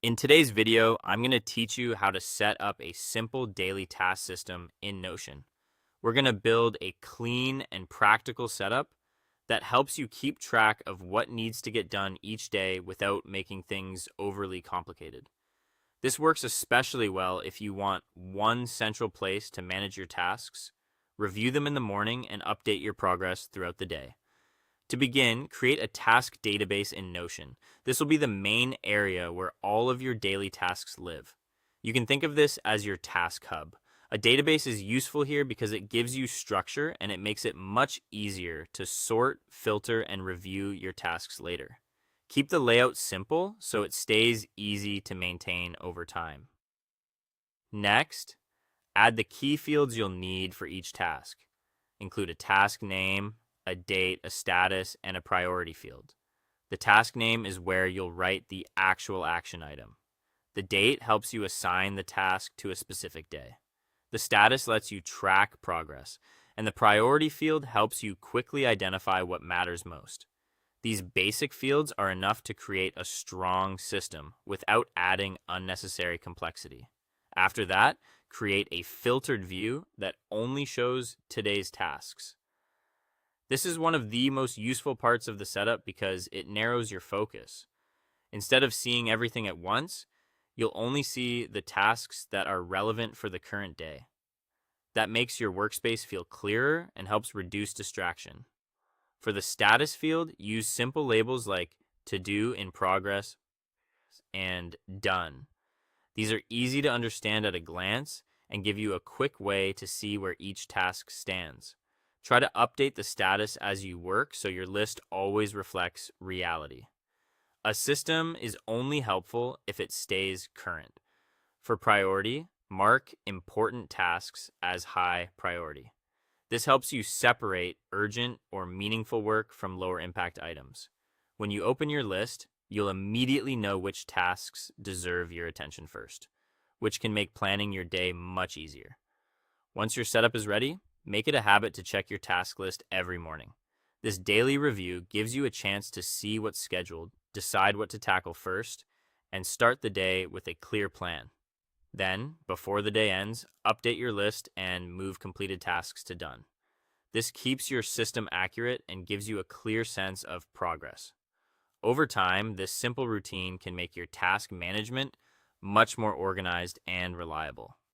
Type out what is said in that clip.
In today's video, I'm going to teach you how to set up a simple daily task system in Notion. We're going to build a clean and practical setup that helps you keep track of what needs to get done each day without making things overly complicated. This works especially well if you want one central place to manage your tasks, review them in the morning, and update your progress throughout the day. To begin, create a task database in Notion. This will be the main area where all of your daily tasks live. You can think of this as your task hub. A database is useful here because it gives you structure and it makes it much easier to sort, filter, and review your tasks later. Keep the layout simple so it stays easy to maintain over time. Next, add the key fields you'll need for each task. Include a task name, a date, a status, and a priority field. The task name is where you'll write the actual action item. The date helps you assign the task to a specific day. The status lets you track progress, and the priority field helps you quickly identify what matters most. These basic fields are enough to create a strong system without adding unnecessary complexity. After that, create a filtered view that only shows today's tasks. This is one of the most useful parts of the setup because it narrows your focus. Instead of seeing everything at once, you'll only see the tasks that are relevant for the current day. That makes your workspace feel clearer and helps reduce distraction. For the status field, use simple labels like to do, in progress, and done. These are easy to understand at a glance and give you a quick way to see where each task stands. Try to update the status as you work so your list always reflects reality. A system is only helpful if it stays current. For priority, mark important tasks as high priority. This helps you separate urgent or meaningful work from lower impact items. When you open your list, you'll immediately know which tasks deserve your attention first, which can make planning your day much easier. Once your setup is ready, make it a habit to check your task list every morning. This daily review gives you a chance to see what's scheduled, decide what to tackle first, and start the day with a clear plan. Then, before the day ends, update your list and move completed tasks to done. This keeps your system accurate and gives you a clear sense of progress. Over time, this simple routine can make your task management much more organized and reliable.